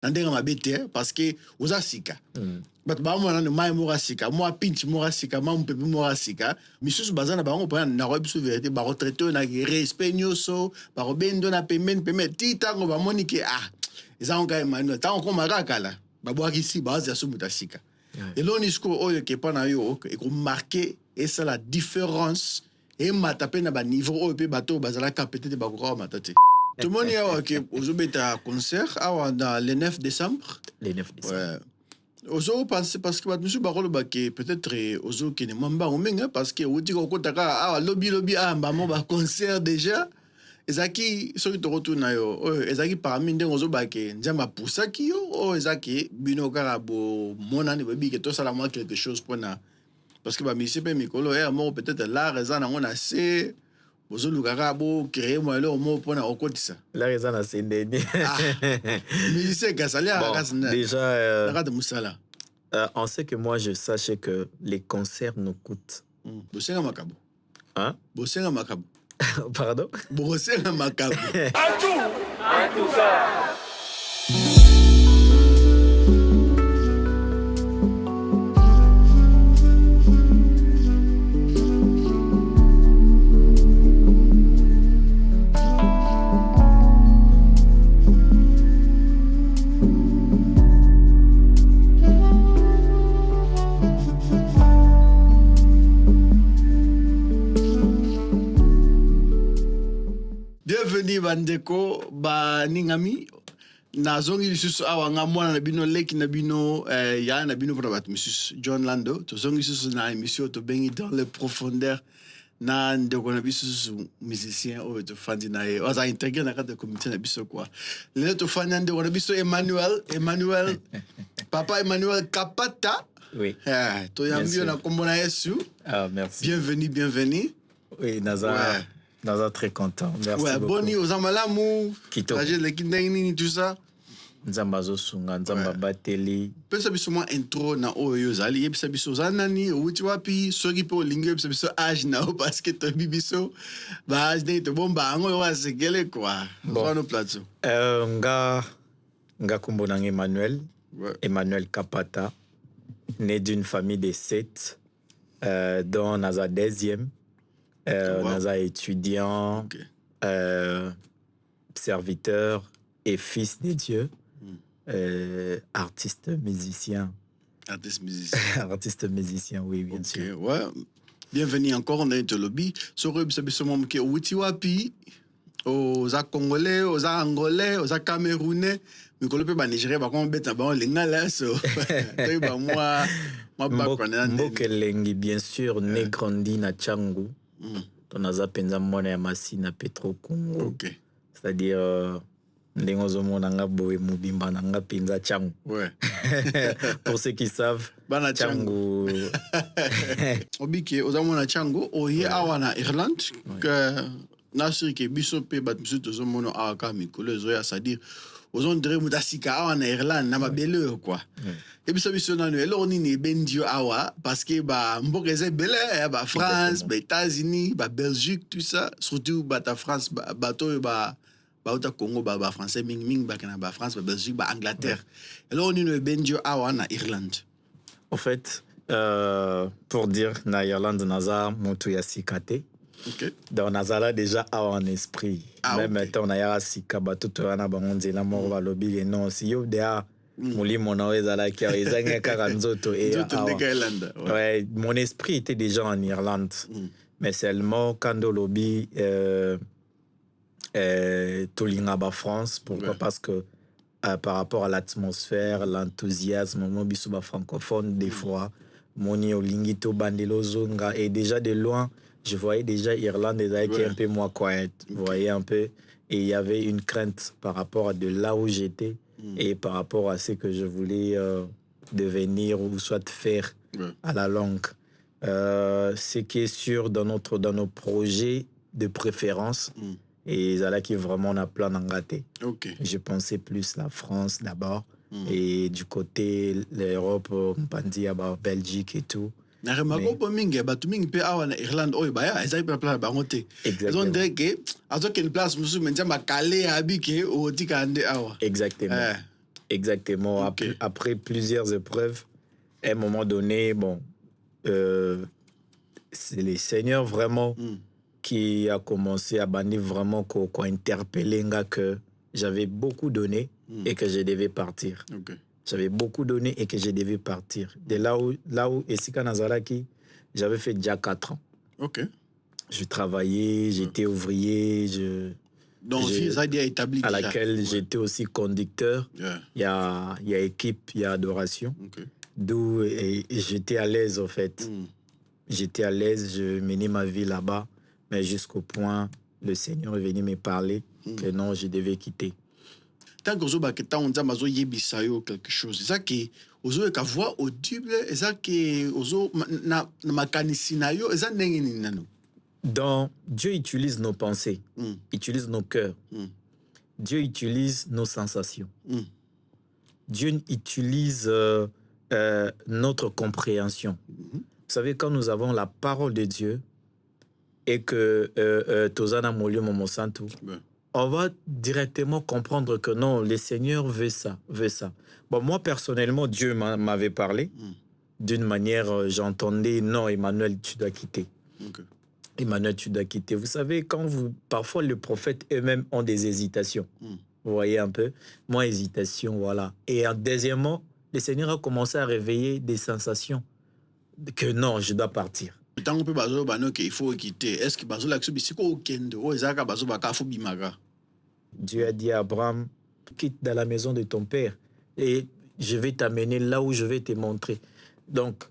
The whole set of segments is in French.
Nandega mabete parce que oza sika. But ba mo na mai mo sika, mo pinch mo sika, mo pepe mo sika. Misusu bazana ba ngo pa na robe su vérité ba retraité na respect nyoso, ba robendo na payment tita ngo ba monike eza nga Emmanuel ta ko marakala. Ba bo akisi ba za su mutasika. Et là on est oyo ke pa na yo et ko marquer et ça la différence et matape na ba niveau oyo pe bato bazala ka peut-être ba ko matate. Tout le monde est aujourd'hui à concert dans le 9 décembre. Le 9 décembre. Aujourd'hui, parce que monsieur Barolo peut-être aujourd'hui qui n'est même pas parce que vous dites qu'on a lobby maman concert déjà. Et ça qui ceux qui te retournent et ça qui parmi des aujourd'hui que njama poussa qui yo et ça qui bino karabo mon année baby que tout ça la moi quelque chose pour na parce que ba monsieur pe mikolo moi peut-être là raison on a assez bozolukaka bo créer moi là au mot pour na okotisa la raison na sendeni musicien kasali akasina déjà musala on sait que moi je sache que les concerts nous coûtent bosenga makabo hein bosenga makabo pardon bosenga makabo en tout cas bandeko ba ningami na zongi lisusu awa nga mwana na bino leki na bino ya na bino pour bat monsieur John Lando to zongi lisusu na émission to bengi dans les profondeurs na ndeko na biso musicien o to fandi na e oza intégré na kata comité na biso quoi le to fandi ndeko na biso Emmanuel papa Emmanuel Kapata oui to yambio na kombo na Yesu merci bienvenue oui Naza Naza très content. Merci beaucoup. Boni aux amalamu. Kito. Le kindani tout ça. Nzamba zo sunga, nzamba bateli. Pesa biso mo intro na oyo zali, yebisa biso zanani, uti wapi, soki po lingue yebisa biso âge na o parce que to bibiso ba âge de to bomba ngo wa segele quoi. Bon no plateau. Nga kombo na Emmanuel. Emmanuel Kapata, né d'une famille de 7 dont Naza 10e. Naza étudiant, serviteur et fils de Dieu, artiste musicien. Artiste musicien. Artiste musicien, oui, bien sûr. Ouais. Bienvenue encore dans le lobby. Sur le seulement que Witiwapi, aux Congolais, aux Angolais, aux Camerounais, mais qu'on peut pas Nigérien, par contre, bête, bon, les Nala, moi, Mbokelengi, bien sûr, né grandi na Tchangu. Tonaza penza mwana ya masi na Petro Congo. C'est-à-dire ndengozo mona nga boye mubimba na nga penza Tchangu. Ouais. Pour ceux qui savent, Bana Tchangu. Obike ozamona Tchangu oye awana Irlande que nasiri ke biso pe bat biso tozo mono aka mikolo zoya c'est-à-dire ozon dire mutasika awana Irlande na mabele quoi. Et puis ça biso nanu elo ni bendio awa parce que ba mbokeze bele ba France, ba États-Unis, ba Belgique tout ça, surtout ba ta France bato ba uta Congo ba français ming ba kana ba France, ba Belgique, ba Angleterre. Elo ni no bendio awa na Irlande. En fait, pour dire na Irlande naza moto ya sikate. OK. Donc nazala déjà en esprit. Même temps na ya sika bato to na bangonze la mort ba lobi et non si yo dia molimo na ezala ki ezanga kaka nzoto et ouais, mon esprit était déjà en Irlande. Mais seulement quand au lobby tolinga ba France, pourquoi parce que par rapport à l'atmosphère, l'enthousiasme, mon biso ba francophone des fois, moni olingi to bandelo zonga et déjà de loin je voyais déjà Irlande qui est un peu moins quiet, vous voyez un peu, et il y avait une crainte par rapport à de là où j'étais et par rapport à ce que je voulais devenir ou soit faire à la longue. Ce qui est sûr dans nos projets de préférence, et là qui vraiment on a plein d'engaté. Je pensais plus la France d'abord, et du côté l'Europe, on dit à Belgique et tout. Na remako po mingi ba tumingi pe awa na Irlande oyo ba ya ezali place ba ngote. Ils ont dit que azo ken place musu menja makale abike o tika ande awa. Exactement. Exactement. Ok. Après plusieurs épreuves, à un moment donné, bon, c'est le Seigneur vraiment qui a commencé à bandir vraiment, quoi interpeller que j'avais beaucoup donné et que je devais partir. Ok. J'avais beaucoup donné et que je devais partir. De là où Essika Nazaraki, j'avais fait déjà 4 ans. Ok. Je travaillais, j'étais ouvrier, Donc, fils a déjà établi à déjà. laquelle j'étais aussi conducteur. Yeah. Il y a équipe, il y a adoration. Ok. D'où et j'étais à l'aise, en fait. J'étais à l'aise, je menais ma vie là-bas, mais jusqu'au point, le Seigneur est venu me parler que non, je devais quitter. Tant que vous avez on yebisa yo quelque chose, c'est ça qui ozo ka voix audible, c'est ça qui ozo na makanisi na yo, c'est ça ndenge nini nano. Donc, Dieu utilise nos pensées, utilise nos cœurs. Dieu utilise nos sensations. Dieu utilise notre compréhension. Vous savez, quand nous avons la parole de Dieu et que Tozana Molio Momo Santo, on va directement comprendre que non, le Seigneur veut ça, veut ça. Bon, moi, personnellement, Dieu m'avait parlé. D'une manière, j'entendais, non, Emmanuel, tu dois quitter. Okay. Emmanuel, tu dois quitter. Vous savez, parfois, les prophètes eux-mêmes ont des hésitations. Vous voyez un peu? Moi, hésitation, voilà. Et deuxièmement, le Seigneur a commencé à réveiller des sensations que non, je dois partir. Tant qu'on peut bazo bano qu'il faut quitter. Est-ce que bazo la bisiko au kendo o ezaka bazo bakafu bimaga. Dieu a dit à Abraham, quitte dans la maison de ton père et je vais t'amener là où je vais te montrer. Donc,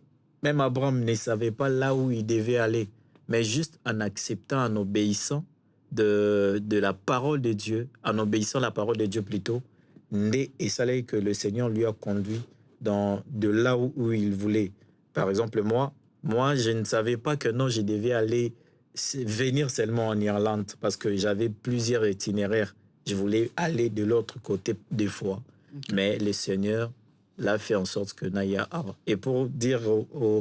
même Abraham ne savait pas là où il devait aller, mais juste en acceptant, en obéissant de la parole de Dieu, en obéissant à la parole de Dieu plutôt, et ça que le Seigneur lui a conduit de là où il voulait. Par exemple, moi, je ne savais pas que non, je devais venir seulement en Irlande parce que j'avais plusieurs itinéraires. Je voulais aller de l'autre côté des fois. Okay. Mais le Seigneur l'a fait en sorte que Naya a. Et pour dire,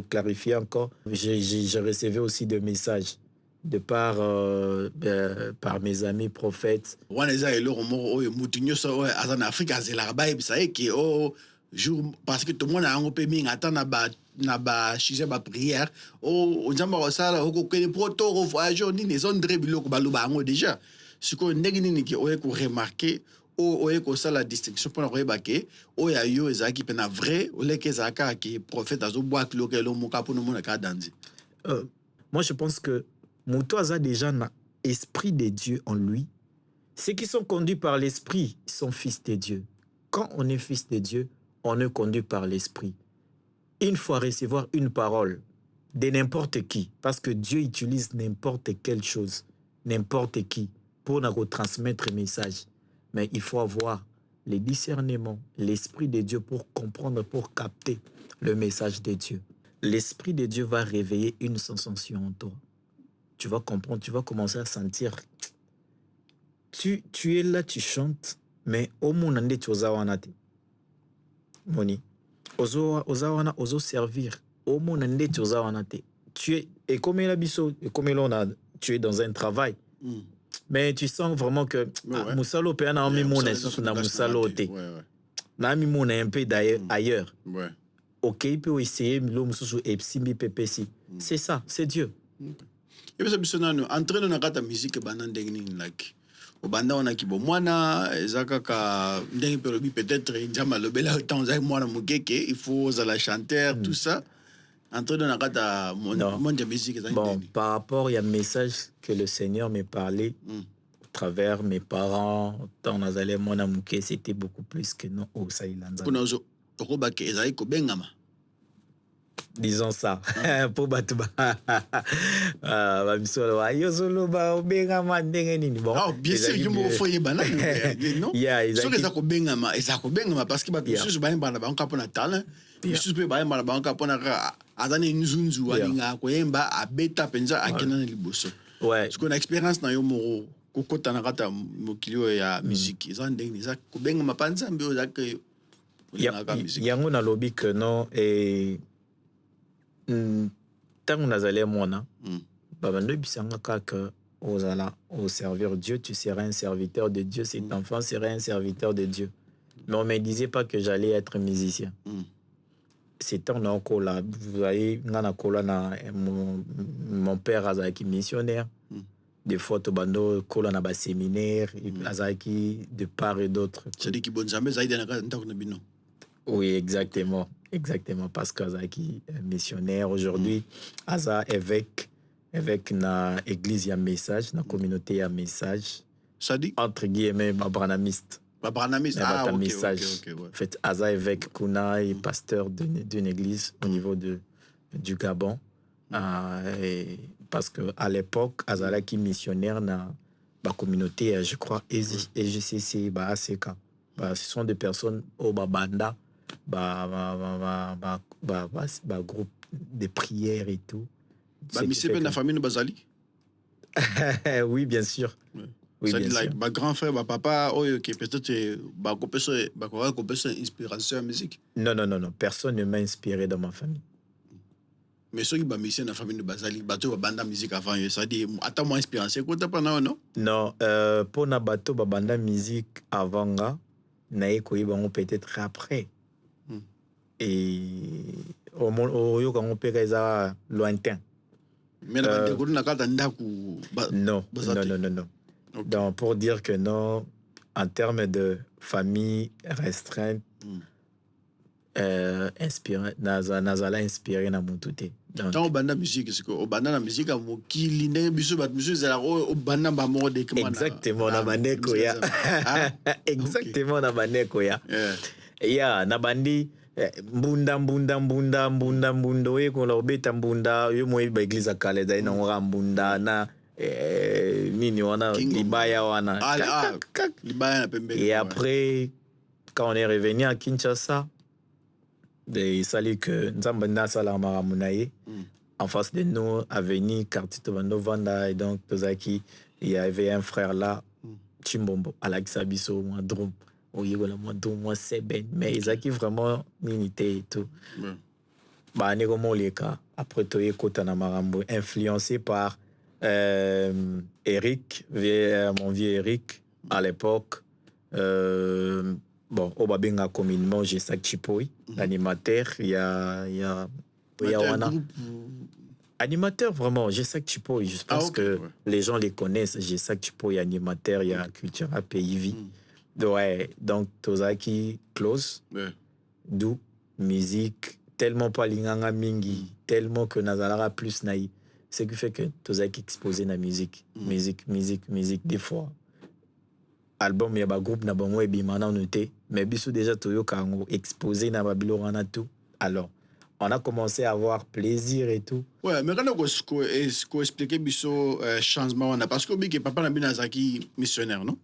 clarifier encore, j'ai reçu aussi des messages de par mes amis prophètes. Parce que tout le monde a un peu mis na ba chise ba prière o nzamba osala o ko poto o voyage ni ne zone très biloko baloba ngo déjà ce qu'on ndenge nini ki o ko remarquer o ko sala distinction pour na ba ke o ya yo ezaki pe na vrai o le ke zaka ki prophète azo boit lokelo moka pour no mona ka danzi. Moi je pense que Moutoise a déjà un esprit de Dieu en lui. Ceux qui sont conduits par l'esprit sont fils de Dieu. Quand on est fils de Dieu, on est conduit par l'esprit. Une fois recevoir une parole de n'importe qui, parce que Dieu utilise n'importe quelle chose, n'importe qui, pour nous transmettre un message. Mais il faut avoir le discernement, l'esprit de Dieu pour comprendre, pour capter le message de Dieu. L'esprit de Dieu va réveiller une sensation en toi. Tu vas comprendre, tu vas commencer à sentir. Tu es là, tu chantes, mais au monde ande tu ozawanate. Moni. Ozo servir. Au monde ande tu ozawanate. Tu es et comme la biso, et comme tu es dans un travail. Mais tu sens vraiment que Moussalo pe na mi mona susu na Moussalo te. Na mi mona un peu ailleurs. Ouais. OK, peut essayer lo mususu epsimbi pepesi. C'est ça, c'est Dieu. Et puis ça bisonano entraîner na kata musique banande ngi like. Obanda on a ki bo mwana ezaka ka ndenge pelobi peut-être njama lobela temps za mwana mukeke il faut za la chanteur tout ça. Entraîner na kata monde musique ça. Bon, par rapport il y a un message que le Seigneur m'a parlé au travers mes parents tant nazale mwana muke c'était beaucoup plus que non au Sailanza. Kuna zo okobake ezai ko bengama. Disons ça. Pour Batouba. Bien sûr, je me fais banane. Non? Ce que ça ko bengama, et ça ko bengama parce que Batouba, ba mbana ba onka pona talent. Bisu pe ba mbana ba onka pona ka azane nzunzu alinga ko yemba abeta penza akena na liboso. Ouais. Ce qu'on a expérience na yo moro kokota na kata mokilio ya musique. Ils ont ndenge ça ko bengama panza mbio zake. Yango na lobby que non et tant qu'on a allé mona babando bisanga kaka ozala au servir Dieu, tu seras un serviteur de Dieu, cet enfant sera un serviteur de Dieu. Mais on ne me disait pas que j'allais être musicien. C'était en Angola. Vous voyez, mon père azaki missionnaire. Des fois, Tobando, Kola na ba séminaire, azaki de part et d'autre. C'est-à-dire qu'il bonne jamais, Zaïd n'a. Oui, exactement. Exactement. Parce qu'azaki missionnaire aujourd'hui, Aza évêque na église y a message, na communauté y a message. Ça dit? Entre guillemets, babranamiste. Babranamiste, ok, message. ouais. En fait, Aza évêque Kuna est pasteur d'une église au niveau du Gabon. Parce qu'à l'époque, Azala qui missionnaire dans la communauté, je crois, EJCC, ACK. Ce sont des personnes au Banda, groupe de prières et tout. Mais c'est bien la famille de Bazali? Oui, bien sûr. Oui, ça bien dit, sûr. like, ma grand frère, ma papa, qui peut-être inspiration à la musique. Non. Personne ne m'a inspiré dans ma famille. Mais ceux qui ont mis dans la famille de Bazali, ils ont banda musique avant. Ça dit, attends, moi, inspiration, quoi, t'as pas non? Non, pour na bateau, banda musique avant, naïe, peut-être après. Et au quand on peut être lointain. Mais non. Okay. Donc, pour dire que non, en termes de famille restreinte, inspiré, Nazala inspiré na mututé. Quand on banda musique, c'est que banda la musique a qui liné biso bat musique c'est la au banda ba mo de comment. Exactement na baneko ya. Exactement na baneko ya. Ya na bandi mbunda we ko la beta mbunda yo mo ba église akale dai na ngora mbunda na nini wana libaya wana. Libaya na pembe. Et après quand on est revenu à Kinshasa, il fallait que Nzambana Salamara Mounaye, en face de nous, avenue quartier Tovando Vanda, et donc Tozaki, il y avait un frère là, Chimbombo, Alaksabiso, moi, Drum, moi, Seben, mais ils ont vraiment unité et tout. Bah, Negomoleka, après Toye Kotana Marambo, influencé par Eric, mon vieux Eric, à l'époque. Bon, au Babinga communément, j'ai ça Chipoy, l'animateur, il y a Wana. Animateur, vraiment, j'ai ça Chipoy. Je pense que les gens les connaissent. J'ai ça Chipoy, animateur, il y a Culture PIV. Ouais, donc Tozaki close, d'où musique, tellement pas l'inganga mingi, tellement que Nazalara plus naï. Ce qui fait que Tozaki exposé na musique. Musique, des fois. Album, il y a un groupe, mais biso déjà Toyo Kango exposé na Babylon on a tout. Alors, on a commencé à avoir plaisir et tout. Ouais, mais quand on expliquer biso changement on a parce que que papa na binazaki missionnaire, non?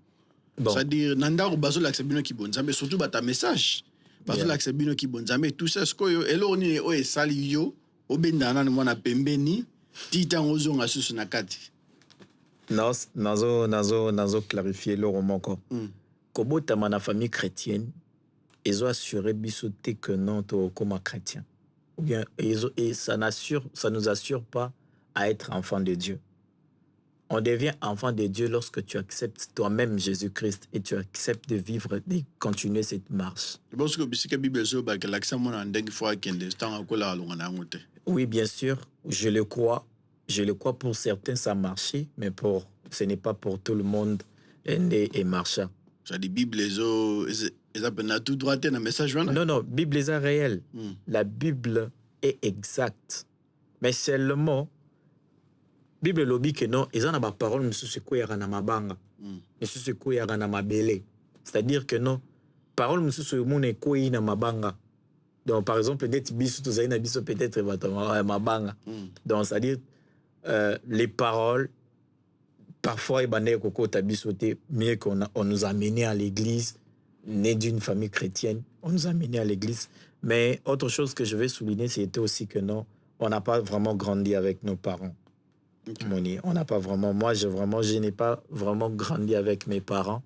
Bon. C'est-à-dire nanda ko bazo l'accès qui bon mais surtout ta message. Bazo l'accès qui bon mais tout ça ce que elo ni o e sali yo obendana na mwana pembeni tita ngozonga susu na kati. Nazo clarifier le roman encore. Kobota ma famille chrétienne, ils ont assuré bisoté que non comme chrétien. Ou bien et ça nous assure pas à être enfant de Dieu. On devient enfant de Dieu lorsque tu acceptes toi-même Jésus-Christ et tu acceptes de vivre, de continuer cette marche. Oui, bien sûr, je le crois. Je le crois pour certains, ça a marché, mais ce n'est pas pour tout le monde et marcha. Ça dit Bible, ils appellent tout droit un message. Non, Bible est réel. La Bible est exacte. Mais seulement, Bible lobby que non, ils ont ma parole, monsieur Sekou Yarana Mabanga, monsieur Sekou Yarana Mabele. C'est-à-dire que non, parole monsieur Sekou Yarana Mabanga. Donc, par exemple, peut-être Mabanga. Donc, c'est-à-dire, les paroles, parfois, mieux qu'on nous a amenés à l'église, né d'une famille chrétienne, on nous a amenés à l'église. Mais autre chose que je vais souligner, c'était aussi que non, on n'a pas vraiment grandi avec nos parents. Okay. On n'a pas vraiment, je n'ai pas vraiment grandi avec mes parents.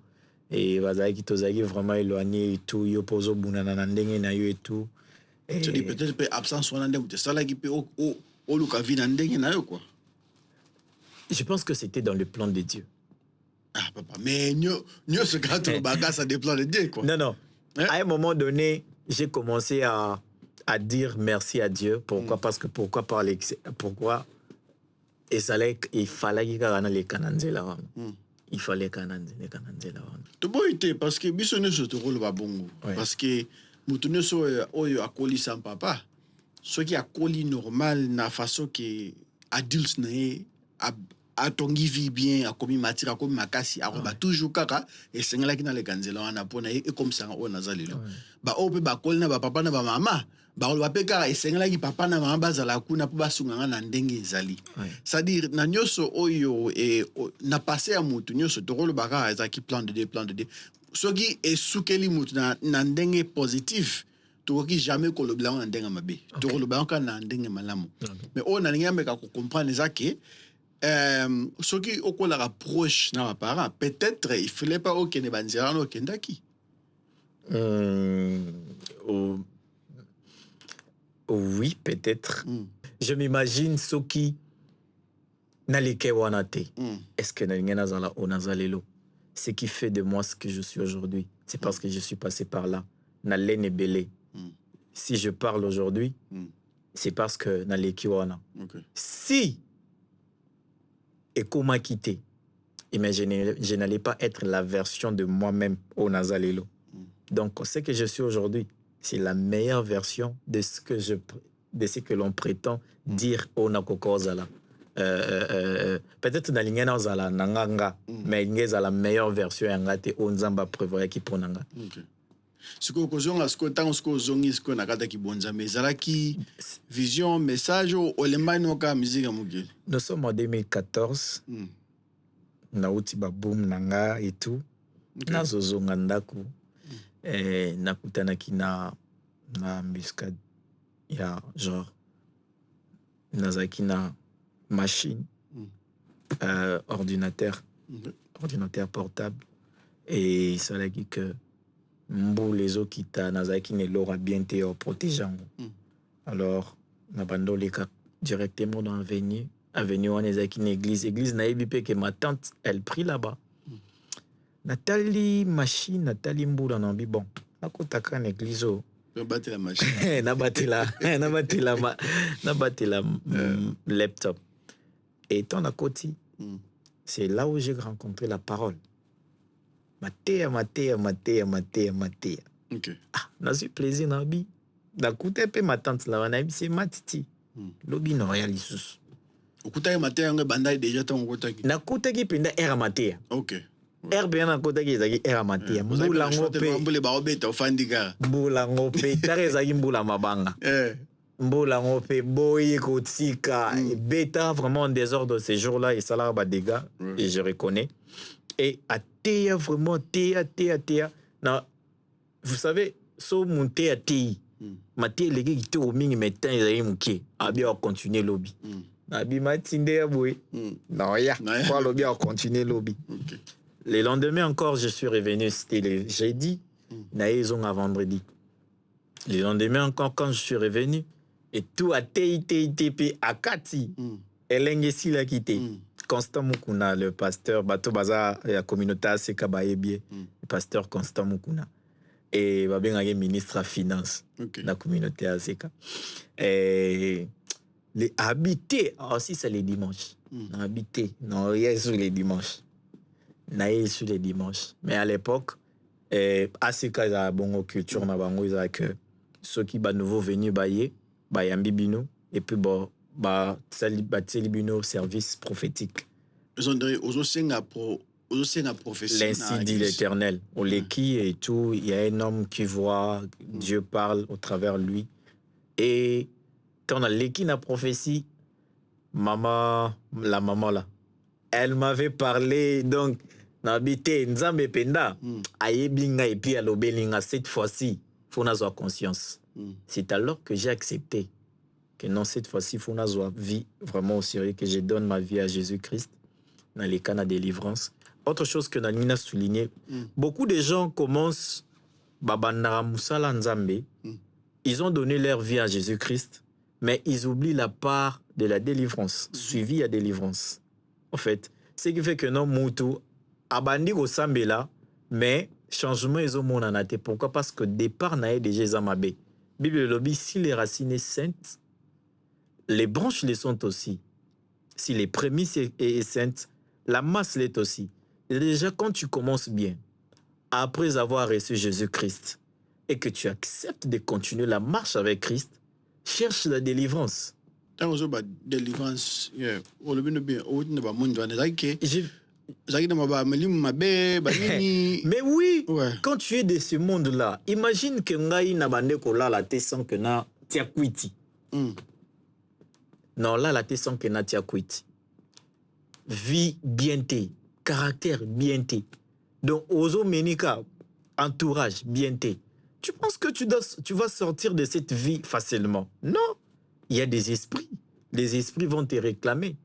Et vraiment éloigné et tout, yo poso bunana ndenge na yo et tout. Tu dis peut-être absence on a ça là qui peut au luka vie ndenge na yo quoi. Je pense que c'était dans le plan de Dieu. Ah papa, mais nous ce quand on bagarre ça des plans de Dieu quoi. Non. À un moment donné, j'ai commencé à dire merci à Dieu. Pourquoi? Parce que pourquoi il fallait qu'il y ait les Kananzela. Il fallait les Kananzela. Tu peux été parce que biso ne se te rôle pas bon. Parce que mutu so oyo akoli sans papa. Ce qui akoli normal na façon que adulte na a tongi vie bien a commis matière a commis makasi a ba toujours kaka et sengela ki na le kanzela wana pona et comme ça on nazalelo. Ba ope ba koli na ba papa na ba mama. Ba ba peka et sengela ki papa na mama bazala kuna po ba sunganga na ndenge ezali. C'est-à-dire na nyoso oyo et na passé à mutu nyoso to rôle baka ezaki plan de dé. Ce qui est soukeli mutu na ndenge positif. Tu vois jamais que le blanc en dengue mabe. Tu vois le blanc en dengue malamu. Mais on a rien à comprendre ça que ce qui au quoi la rapproche na parents peut-être il fallait pas aucun banzera no kendaki. Oui, peut-être. Je m'imagine ce qui n'a les kewanate. Est-ce que n'a zala onazalelo? Ce qui fait de moi ce que je suis aujourd'hui, c'est parce que je suis passé par là. Na lene belé. Si je parle aujourd'hui, c'est parce que na les kiwana. Si et comment quitter, je n'allais pas être la version de moi-même au Nazalelo. Donc, ce que je suis aujourd'hui, c'est la meilleure version de ce que l'on prétend dire au Nakokozala. Peut-être dans l'ingénieur nanganga, mais il y a la meilleure version ngate au Nzamba prévoit qui pour nanga. Ce que vous avez ce qu'on a qui bonza mais ça qui vision message au lemano ka musique amugi. Nous sommes en 2014. Na uti ba boom nanga et tout. Na zozo ngandaku. Na kutana ki na muscade. Ya genre nazaki na machine, ordinateur portable et ça l'a dit que Mbou les autres qui t'a nazaki ne l'aura bien été protégeant. Alors nabando les cas directement dans avenue on est une église na ebipé que ma tante elle prie là-bas. Nathalie machine Nathalie Mbou dans ambi bon nakotaka une église battre la machine. na battre la laptop. Et ton à côté, c'est là où j'ai rencontré la parole. Matéa. Ok. Ah, n'a eu plaisir na bi. Na koute pe ma tante là, na bi c'est matiti. Lobi no réalisus. Okuta matéa nga bandai déjà ton kotaki. Na koute ki pinda era matéa. Ok. RBN na kote ki ezaki era matéa. Mbula ngope. Mbule ba obeta ofandika. Mbula ngope. Tare ezaki mbula mabanga. Mbola ngope boye kotika bêta vraiment en désordre ces jours-là et ça là ba dégâts et je reconnais et à Théa vraiment Théa non vous savez so monter à Théa maté les qui étaient au mingi metan ils muké abi a continuer lobby abi matinde ya boy non ya quoi lobby a continuer lobby. Le lendemain encore je suis revenu c'était le jeudi na ils ont à vendredi. Le lendemain encore quand je suis revenu et tout a TITP à Kati. Elengesi l'a quitté. Constant Mukuna, le pasteur, Bato Baza, la communauté ACK Baebie, le pasteur Constant Mukuna. Et Babengage ministre à finance, la communauté ACK. Et les habités, aussi c'est les dimanches. Habité, non, il y a sur les dimanches. Naïl sur les dimanches. Mais à l'époque, ACK a bon culture, na bango, ils a que ceux qui sont nouveau venus bailler. Bayambibino et puis Salibino service prophétique. L'ainsi dit l'Éternel. On l'écrit et tout. Il y a un homme qui voit, Dieu parle au travers lui. Et quand on a l'écrit la prophétie, la maman là, elle m'avait parlé donc n'habité Nzambe Penda. Ayeblinga et puis alobelinga cette fois-ci, faut avoir conscience. C'est alors que j'ai accepté que non, cette fois-ci, il faut avoir vie vraiment au sérieux, que je donne ma vie à Jésus-Christ dans les cas de délivrance. Autre chose que Nanina a souligné, beaucoup de gens commencent, ils ont donné leur vie à Jésus-Christ, mais ils oublient la part de la délivrance, suivi à délivrance. En fait, ce qui fait que non, Moutou, abandi au Sambela, mais changement est au monde en athée. Pourquoi? Parce que départ n'a déjà Zamabé. Bible lobby, si les racines sont saintes, les branches les sont aussi. Si les prémices est sainte, la masse l'est aussi. Et déjà, quand tu commences bien, après avoir reçu Jésus-Christ, et que tu acceptes de continuer la marche avec Christ, cherche la délivrance. Tant que la délivrance, on le bien bien, on ne va pas monde mais oui, ouais. Quand tu es de ce monde-là, imagine que ngai na bande ko la te sans que na tia kwiti. Non, là la te sans que na tia kwiti. Vie bien té, caractère bien té. Donc ozo menika entourage bien té. Tu penses que tu vas sortir de cette vie facilement? Non, il y a des esprits. Les esprits vont te réclamer.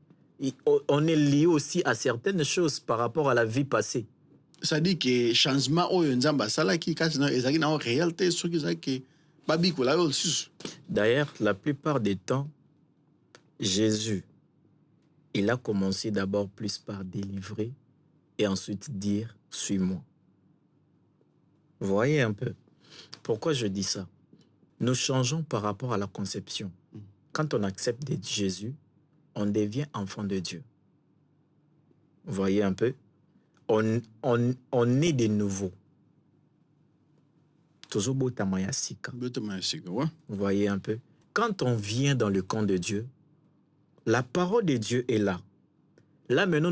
On est lié aussi à certaines choses par rapport à la vie passée. Ça dit que changement D'ailleurs, la plupart des temps, Jésus, il a commencé d'abord plus par délivrer et ensuite dire « suis-moi ». Vous voyez un peu pourquoi je dis ça? Nous changeons par rapport à la conception. Quand on accepte d'être Jésus, on devient enfant de Dieu. Vous voyez un peu? On est de nouveau. Vous voyez un peu? Quand on vient dans le camp de Dieu, la parole de Dieu est là. Là, maintenant,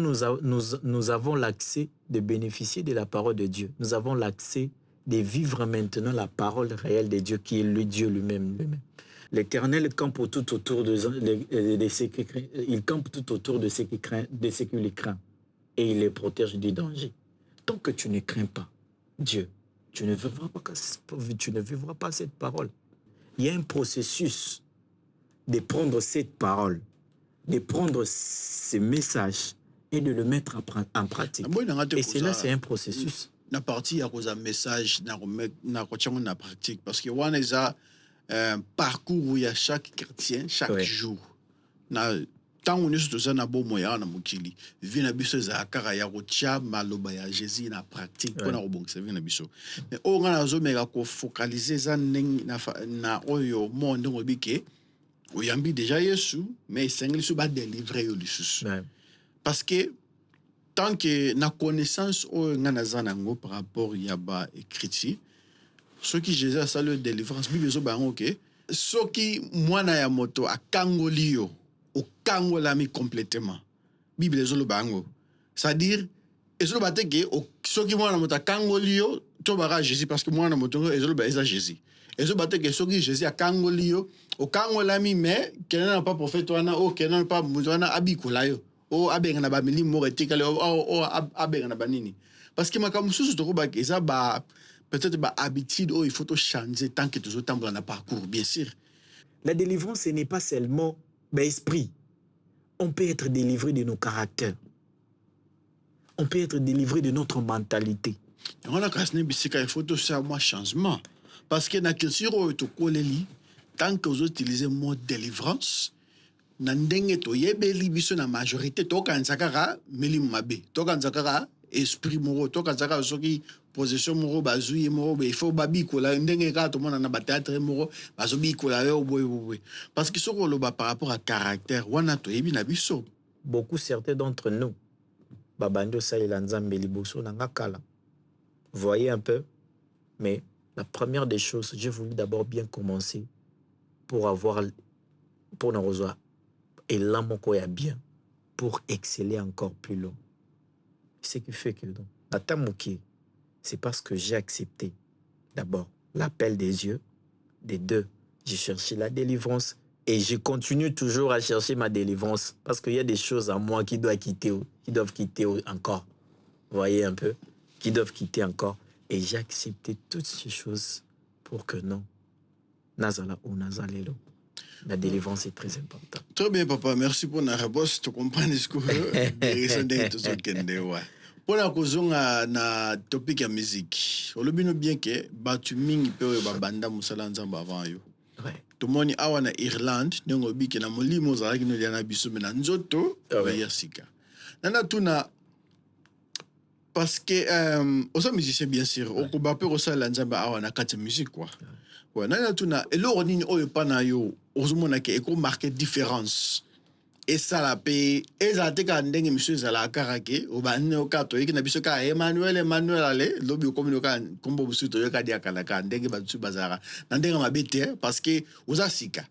nous avons l'accès de bénéficier de la parole de Dieu. Nous avons l'accès de vivre maintenant la parole réelle de Dieu, qui est le Dieu lui-même. L'Éternel campe tout autour de ce qui craint. Il campe tout autour de ce qui les craint. Et il les protège du danger. Tant que tu ne crains pas Dieu, tu ne vivras pas cette parole. Il y a un processus de prendre cette parole, de prendre ce message et de le mettre en pratique. Et cela, c'est un processus. La partie à cause d'un message, na pratique. Parce que on a un parcours où il y a chaque chrétien, chaque jour. Tant on est sur ça, na bon moyen na mukili. Vina biso za kara ya rocha maloba ya Jésus na pratique. Pour na bon ça vina biso. Mais on a zo mega ko focaliser ça na oyo monde ngobike. Oyambi déjà Yesu, mais c'est su ba délivrer yo lisus. Parce que tant que na connaissance o ngana zanango par rapport yaba écrit, ce qui Jésus a ça le délivrance bible zo ba OK. Ce qui mwana ya moto a kangolio au kangolami complètement. Bible zo le bango. C'est-à-dire ezolo bateke o ce qui mwana moto a kangolio to bara Jésus parce que mwana moto ezolo ba eza Jésus. Ezolo bateke ce qui Jésus a kangolio au kangolami mais kenana pas prophète wana o kenana pas mutwana abikola yo. O abenga ba mili moretikale o abenga ba nini parce que makamususu to ba eza ba peut-être ba habitude il faut to changer tant que toujours temps dans parcours bien sûr. La délivrance ce n'est pas seulement esprit. On peut être délivré de nos caractères. On peut être délivré de notre mentalité. On a kasne bisika il faut to faire moi changement parce que na culture to koleli tant que vous utilisez le mot délivrance na ndenge to yebeli biso na majorité to kanzakara melimu mabe to kanzakara esprit moro to kanzakara soki possession moro bazui moro il faut babi kola ndenge ka to mona na ba théâtre moro bazobi kola yo boy parce que soko lo ba par rapport à caractère wana to yebi na biso beaucoup certains d'entre nous babando salela nzambe liboso na ngakala. Voyez un peu, mais la première des choses, j'ai voulu d'abord bien commencer pour nous rejoindre et là, mon corps est bien pour exceller encore plus long. Ce qui fait que, c'est parce que j'ai accepté d'abord l'appel des yeux, des deux, j'ai cherché la délivrance et je continue toujours à chercher ma délivrance parce qu'il y a des choses en moi qui doivent quitter encore. Vous voyez un peu? Qui doivent quitter encore. Et j'ai accepté toutes ces choses pour que non, Nazala ou Nazalelo. La délivrance est très importante. Très bien, papa. Merci pour la réponse. Tu comprends ce que pour la cause na topic ya musique. On le bien que batu mingi pe ba banda musala nzamba avant yo. Tout le monde awa na Irlande, ndongo biki na molimo za ki no yana biso na nzoto ya sika. Nana tuna Parce que, aux musiciens, bien sûr, au Kubape, au Sala, Nzamba, on a quatre musiques, quoi. Ouais, nana tuna, et là, on dit, oh, pas na yo, aux mona qui est marqué différence. Et ça la paix, et ça te quand dengue monsieur Zala Karake, au ban au kato, et qui n'a pas ce Emmanuel allé, l'objet au communiquant, comme vous souhaitez, le cas d'Yakalaka, dengue battu bazara, n'endengue ma bête, parce que, aux asika.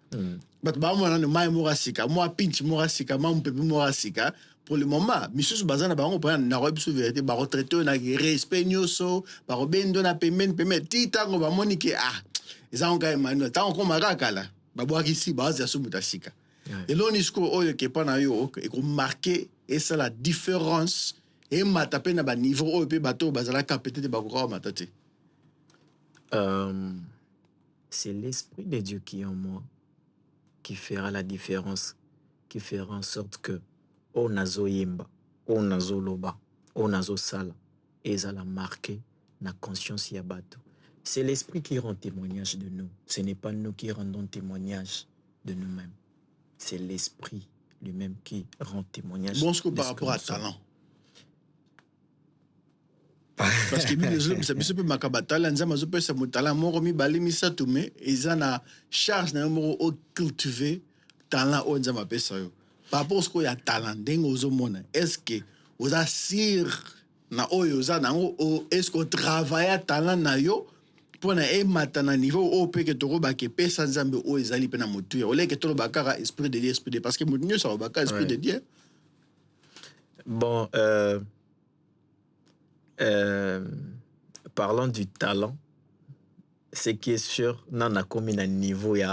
But ba moi na mai morasika, moi pinch morasika, moi pepe morasika. Pour le moment, monsieur bazana ba on prend na robe sous vérité, ba retraité na respect nyoso, ba robendo na payment tita ngo ba monike ah. Eza on ga Emmanuel, ta on ko maraka là. Ba boa ici ba za sumuta sika. Et là on isko oyo ke pa na yo et ko marquer et ça la différence et mata pe na ba niveau oyo pe bato bazala ka peut-être ba ko matate. C'est l'esprit de Dieu qui est en moi qui fera la différence, qui fera en sorte que on azo yemba, on azo loba, on azo sala, et ça la marqué na conscience yabato. C'est l'esprit qui rend témoignage de nous. Ce n'est pas nous qui rendons témoignage de nous-mêmes. C'est l'esprit lui-même qui rend témoignage. Bon, ce que par rapport à talent. Parce que ça peut makabatala nzama zo pesa mutala moro mi bali mi satume ezana charge na moro o cultiver talent o nzama pesa yo par rapport à ce qu'il y a talent dengo ozo mona est-ce que vous assir na oyo za na o est-ce que travailler talent na yo pour na e matana niveau o pe que toro ba ke pesa nzambe o ezali pe na motu ya ole ke toro bakara esprit de Dieu esprit de parce que motu ça ba ka esprit de Dieu. Bon parlant du talent, ce qui est sûr, non, a comme un niveau, il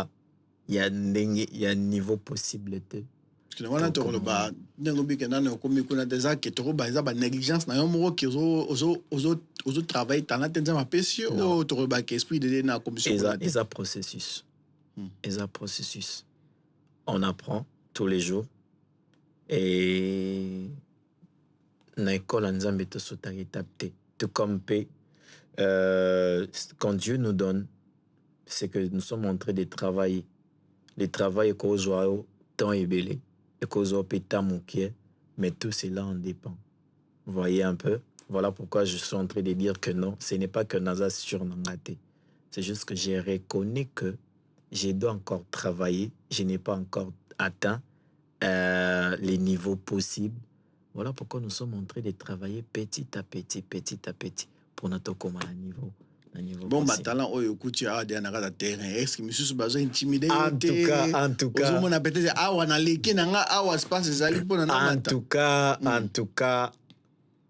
y a un niveau possible de. Parce que on a toujours le bas, n'engo bi que n'en comme qu'on a des actes qui trop bas, ça négligence, n'a un mot qui aux travail talent, t'es un pécio, ou trop bas qui esprit de na commission. Et ça processus, et ça processus, on apprend tous les jours et na école nzambe to sotari tapte tout comme quand Dieu nous donne c'est que nous sommes en train de travailler le travail qu'on joue temps et belé et qu'on joue péta moukier mais tout cela en dépend. Vous voyez un peu, voilà pourquoi je suis en train de dire que non, ce n'est pas que Naza sur Nangate, c'est juste que j'ai reconnu que je dois encore travailler, je n'ai pas encore atteint les niveaux possibles. Voilà pourquoi nous sommes en train de travailler petit à petit pour notre commun niveau. Bon, ma talent, oh, écoute, à des anara terrain. Est-ce que monsieur besoin intimidé? En tout cas. On a peut-être on a les kinanga, espace zali pour en tout cas,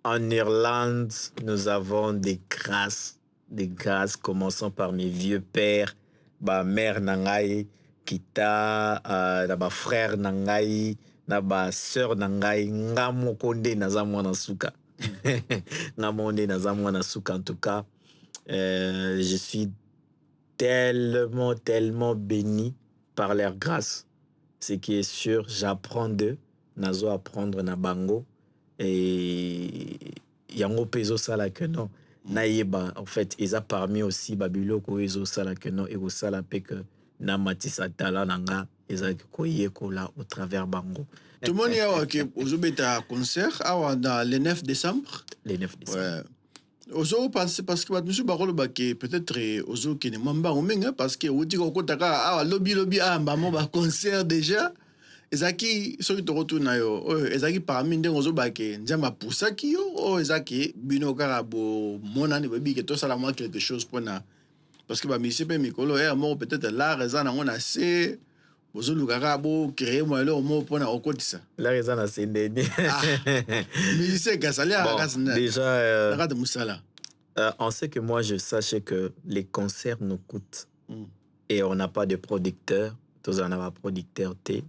en Irlande, nous avons des grâces, commençant par mes vieux pères, ma mère nangai, kita, ma frère nangai. Na ba sœur nangai ngamo konde naza mwana suka ngamonde naza mwana suka. En tout cas je suis tellement béni par leur grâce. Ce qui est sûr, j'apprends d'eux, nazo apprendre na bango et yango pezo sala que non naïba en fait ils a parmi aussi babilo ko ezo sala que non et au sala pe que na matisa tala nanga ezaki koyekola au travers bango. Tout le monde y a qui aujourd'hui un concert dans le 9 décembre. Le 9 décembre. Ouais. Aujourd'hui parce que monsieur Barolo que peut-être aujourd'hui qui ne mamba au menga parce que on dit qu'on kotaka lobby mbamo ba concert déjà. Ezaki soki to retourna yo ezaki parmi ndenge ozoba ke nzamba pusaki yo ezaki bino kaka bo monani bebi ke to sala moi quelque chose pona parce que ba misi pe mikolo mo peut-être la raison na ngona c'est bozolukaka bo créer moi le mo pona okotisa la raison na c'est ndeni musicien kasali akasina déjà nakata musala on sait que moi je sachais que les concerts nous coûtent et on n'a pas de producteur, tous en a producteur T.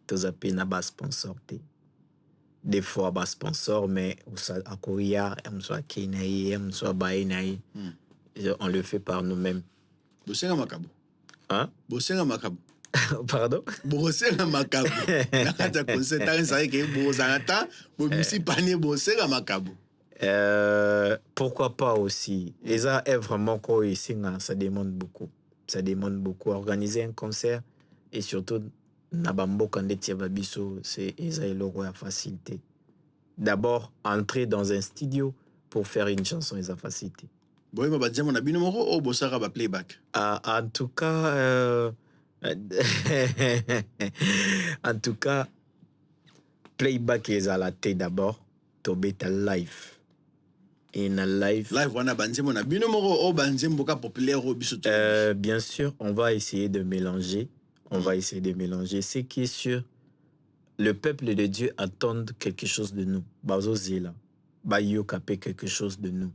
Tous à peine à sponsor. Des fois à sponsor, mais à Korea, on le fait par nous-mêmes. Bosenga makabo. Hein? Bosenga makabo. Pardon? Bosenga makabo. Nakata concert tari sa ke bozangata, bo misi panier bosenga makabo. Pourquoi pas aussi? Et ça est vraiment quoi ici, ça demande beaucoup. Ça demande beaucoup. Organiser un concert et surtout Nabambo Kandetia Babiso, c'est Esaïlo à facilité. D'abord, entrer dans un studio pour faire une chanson, ils ont facilité. Bon, il m'a dit, mon abîme numéro, ou ça va playback. En tout cas, en tout cas, playback est à la tête d'abord, Tobé ta live. Et na live. Live, on a bandé mon abîme numéro, ou bandé mboka populaire au biso. Bien sûr, on va essayer de mélanger. On va essayer de mélanger. Ce qui est sûr, le peuple de Dieu attend quelque chose de nous. Bazo Zela. Bayo kapé quelque chose de nous.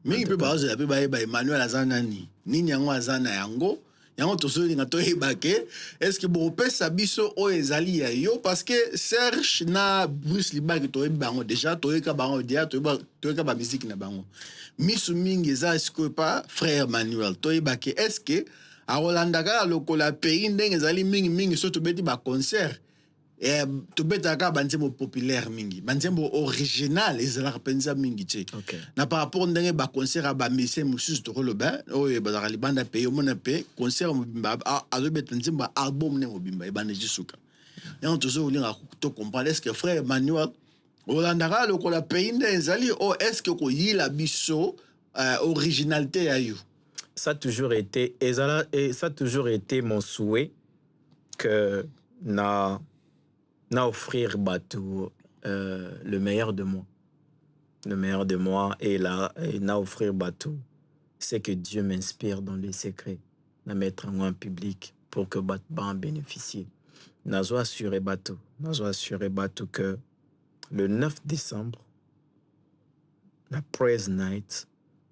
Mais il peut pas se l'appeler Emmanuel Azanani. Ni nyango Azana yango. Yango to so nga to ebake. Est-ce que bon peut sabiso o ezali ya yo parce que Serge na Bruce Libaki to ebango déjà to eka bango dia to eka ba musique na bango. Misu mingi za est-ce que pas frère Emmanuel to ebake est-ce que a Rolanda ka lokola pays ndenge ezali mingi so to beti ba concert. To beta ka banzembo populaire mingi banzembo original ezalaka penza mingi te na par rapport ndenge ba concert ba messe mususu to koloba oyo bazaka libanda pe omona pe concert mobimba azo beta nzembo album ne mobimba ebande jisuka yango tozo olinga to comprendre est-ce que frère Emmanuel olandaka lokola pays ndenge ezali o est-ce que ko yila biso originalité ya yo. Ça a toujours été mon souhait que na offrir bateau le meilleur de moi et na offrir bateau c'est que Dieu m'inspire dans les secrets na mettre en public pour que bateau en bénéficie nazo assurer bateau que le 9 décembre la praise night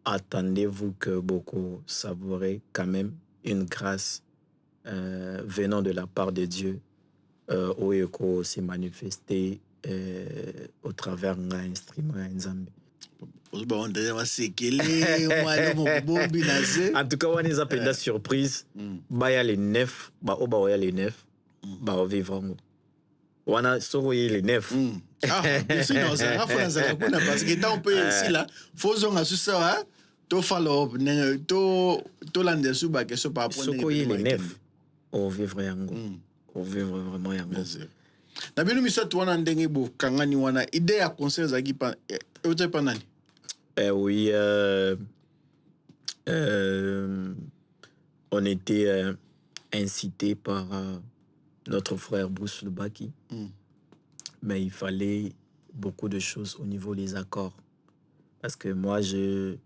attendez-vous que beaucoup savourez quand même une grâce venant de la part de Dieu Oyeko s'est manifesté au travers d'un instrument Nzambe. En tout cas, on est appelé surprise. Bah y a les 9, bah y a les 9, bah on vivra. On a sauvé les 9. Ah, bien sûr, non, c'est parce que tant on peut ici là, faisons à ça, hein. To follow up, to lander sous bas que ce pas pour les 9. On vivra yango. On vivre vraiment yango. Na bino misatu wana ndenge bo kangani wana idée ya concert zaki pa ote pa nani? Oui, on était incité par notre frère Bruce Lubaki. Mais il fallait beaucoup de choses au niveau des accords. Parce que moi, j'ai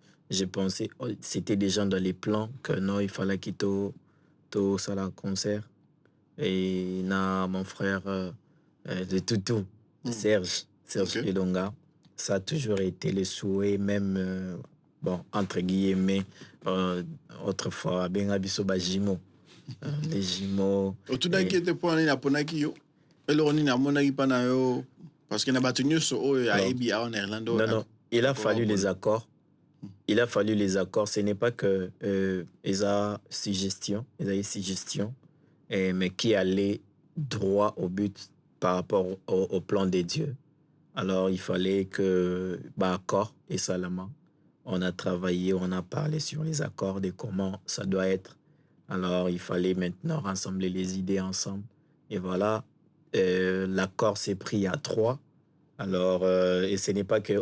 pensé, c'était déjà dans les plans que non, il fallait qu'il to ça la concert. Et na mon frère de Toutou, Serge Elonga, ça a toujours été le souhait, même, bon, entre guillemets, autrefois, ben abiso ba jimo, les jumeaux. Tout d'un qui était pour aller à Ponaki yo, et le on a monaki pana yo, parce qu'il a battu so o a ebi en Irlande. Non, il a fallu les accords. Il a fallu les accords. Ce n'est pas que ils a suggestion, mais qui allait droit au but par rapport au plan de Dieu. Alors, il fallait que, accord et seulement, on a travaillé, on a parlé sur les accords de comment ça doit être. Alors, il fallait maintenant rassembler les idées ensemble. Et voilà, l'accord s'est pris à 3. Alors, et ce n'est pas que,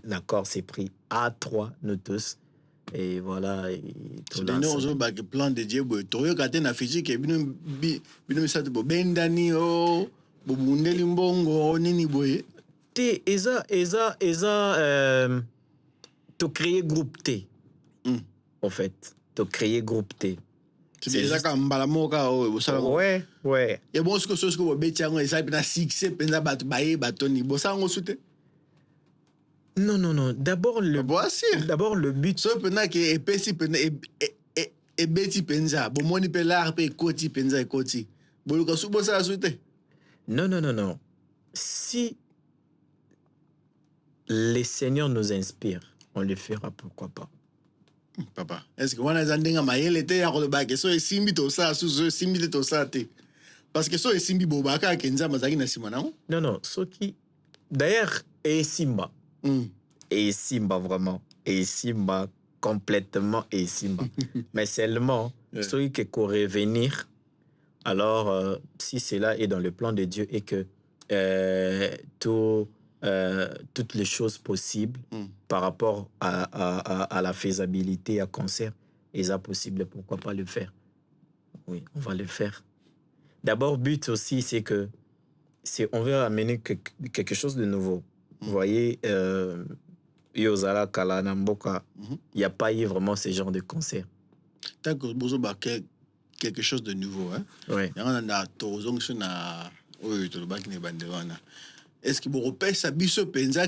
l'accord s'est pris à 3, nous tous. Et voilà. Tout le plan de Dieu, tu as na physique, bino ça te bendani o, bobundeli mbongo nini boye. T, eza, tu créer groupe T. En fait, tu créer groupe T. C'est déjà comme Balamoka ou ça. Ouais. Et bon, ce que ce que vous bétiez, ça peut être succès, penza batoni, ça on soute. Non. D'abord le but. So pena que epesi pena e beti penza, bon moni pelar pe koti penza koti. Bon ka subo ça soute. Non. Si les seigneurs nous inspirent, on le fera, pourquoi pas. Papa, est-ce que wana zandenga mayele te ya ko ba ke so esimbi to ça sous simbi to ça te. Parce que so esimbi bobaka kenza mazaki na sima na. Non, ce qui d'ailleurs est Simba. Et Simba vraiment. Et Simba complètement et Simba. Mais seulement celui qui pourrait venir. Alors si cela est dans le plan de Dieu et que tout toutes les choses possibles par rapport à la faisabilité à concert. Et ça possible, pourquoi pas le faire? Oui, on va le faire. D'abord, but aussi, c'est que on veut amener quelque chose de nouveau. Vous voyez, Yozala, Kala, Namboka, il n'y a pas eu vraiment ce genre de concert. Tant que vous avez quelque chose de nouveau, hein? Oui. Est-ce que vous repérez ça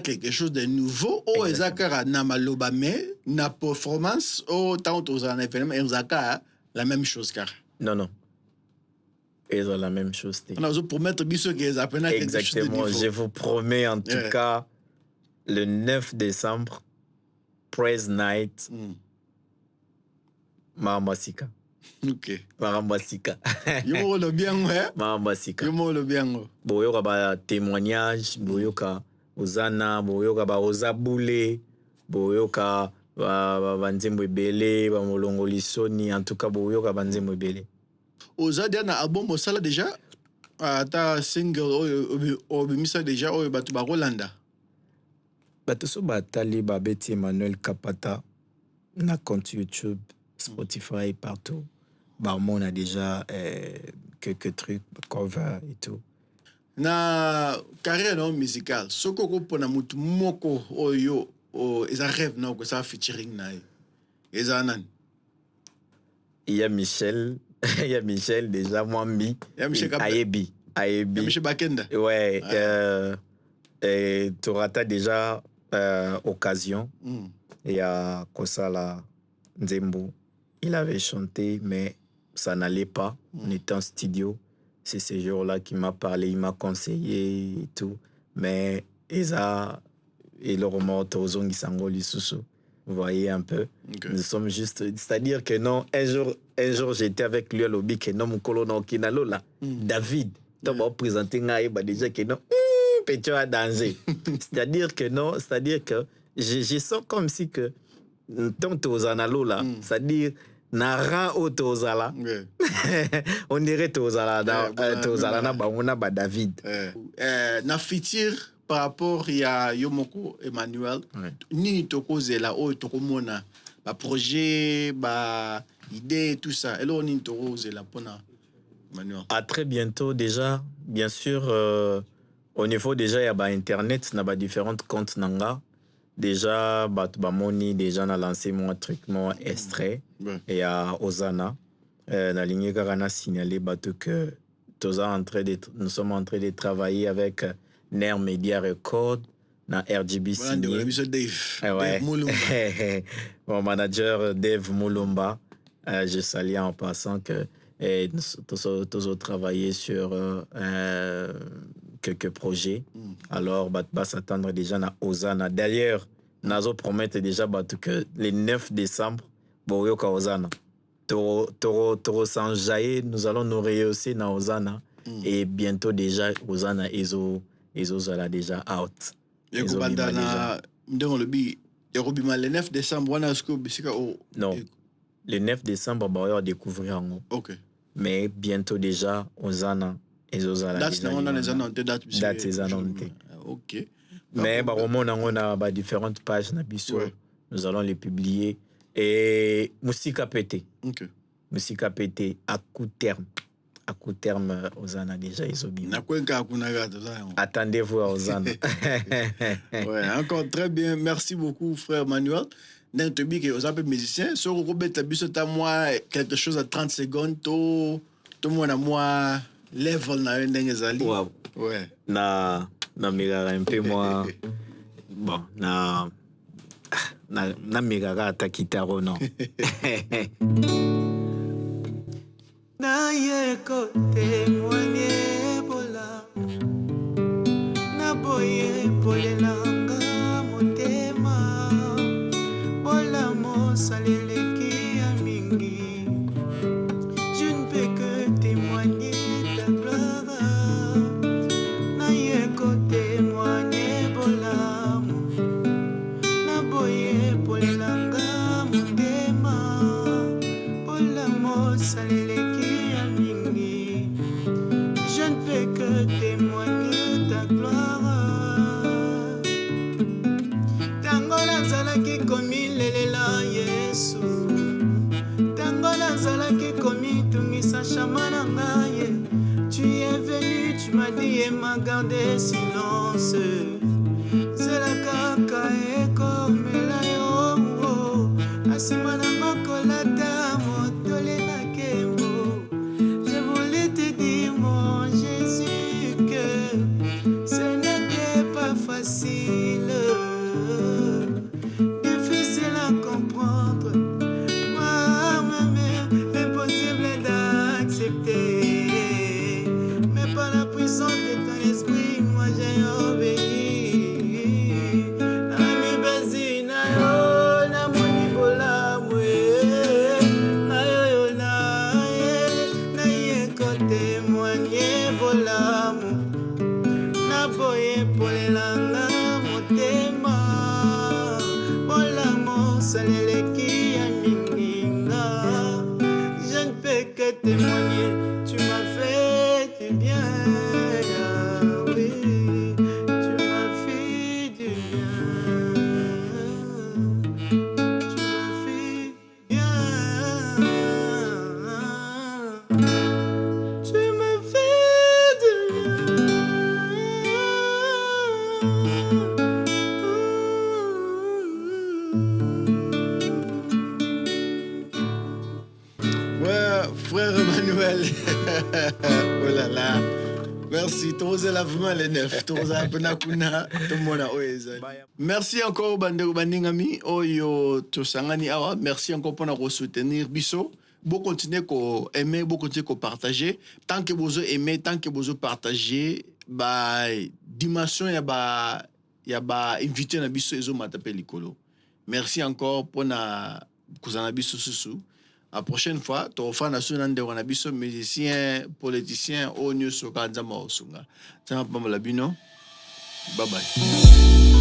quelque chose de nouveau ou est-ce que na malobame na performance ou tant aux en événement la même chose car non ils ont la même chose. On a besoin pour mettre biso que ça quelque chose de exactement, je vous promets en tout cas le 9 décembre Praise Night Mahamasika. OK. Mahamasika. Yo le bien ouais. Mahamasika. Yo le bien. Boyoka ba témoignage, boyoka ozana, boyoka ba ozabule, boyoka ba nzembo ebele, ba molongoli soni, en tout cas boyoka ba nzembo ebele. Ozadia na album osala déjà ata single obimisa déjà o batu ba Rolanda. Bato so batali ba Beti Emmanuel Kapata na compte YouTube, Spotify partout. Bah, on a déjà quelques trucs, cover et tout. Na carrière non musicale, soko ko pona mutu moko oyo o eza rêve na ko ça featuring na eza nan. Il y a Michel déjà Mwambi. Il y a Michel Ayebi. Il y a Michel Bakenda. Ouais, tu auras déjà occasion. Il y a Kosala Nzembo. Il avait chanté, mais ça n'allait pas. On était en studio. C'est ce jour-là qu'il m'a parlé, il m'a conseillé et tout. Mais il remonte aux ongles Sangoli Soussou. Vous voyez un peu. Okay. Nous sommes juste... C'est-à-dire que non, un jour j'étais avec lui à l'obby, que non, mon colonel Kinalo là, David, tu vas présenter déjà que non, petit à danger. C'est-à-dire que non, c'est-à-dire que je sens comme si que tant Tozanalo là, c'est-à-dire Nara au Tozala, on dirait Tozala, Tozala na baona ba David. Na fitir par rapport à Yomoko Emmanuel, nini toko zela o toko mona ba projet, ba idée tout ça. Et là nini toko zela pona Emmanuel. À très bientôt déjà, bien sûr au niveau déjà il y a ba internet na ba différentes comptes nanga. Déjà Batubamoni déjà na lancé mon truc mon extrait et à Ozana la ligne Garana signalé batu que nous sommes en train de travailler avec Ner Media Record na RGB signé. Dave Moulumba. Mon manager Dave Moulumba, je salue en passant que nous avons travaillé sur quelques projets. Alors, va s'attendre déjà à Ozana. D'ailleurs, Nazo promet déjà que le 9 décembre, Boyoka Ozana. Toro Sanjaye, nous allons nous rehausser dans Ozana. Et bientôt déjà, Ozana Ezo sera déjà out. Et Kubandana, le 9 décembre, non. Le 9 décembre, on va découvrir en haut. Ok. Mais bientôt déjà, Ozana. Date OK. Mais on a différentes pages nous allons les publier et Musica PT. OK. Musica PT à court terme Ozana déjà isobim. Attendez-vous à Ozana. Ouais, encore très bien. Merci beaucoup frère Manuel. Dans le public aux appels musiciens, sur Robert Tabiso ta moi quelque chose à 30 secondes tout le monde à moi level na ndengezali. Wow. Ouais. Na migara un peu moi. Bon, na migara ta kitaro non. Na yeko témoigner bola. Na boye polelanga motema. Bola mo saleleki ya mingi. Je ne peux que témoigner ta gloire. Na yeko témoigner bola. Na boye polelanga motema. Bola mo saleleki ya mingi. Je ne peux que témoigner ta gloire. motema garde silence zela kaka ekomela yo asima na makolata motole na kembo. Je voulais te dire mon Jésus que ce n'était pas facile, difficile à comprendre, impossible d'accepter, mais par la puissance de ton esprit, moi j'ai obéi. Nami basi na yo, na moni bola mwe, na yo na ye kote moanye bola mu, na boye polelanga motema, bola mo saleleki ya minginga. Je ne peux que témoigner, tu m'as fait du bien, oui, tu m'as fait du bien, tu m'as fait bien, tu m'as fait du Ouais, frère Emmanuel. Oh là là. Merci. Tozela vraiment les neuf. Tozela penakuna. Tout le monde a oeza. Merci encore, bandingami. Oyo, tosangani awa. Merci encore pour nous soutenir. Biso. Vous continuez à aimer, vous continuez à partager. Tant que vous aimez, tant que vous partagez, bah, dimension, il y a invité na biso ezo matape likolo. Merci encore pour na kuzana biso susu. La prochaine fois, tu vas faire un musicien, politicien, au New Soka, Zama Osunga. Bye bye.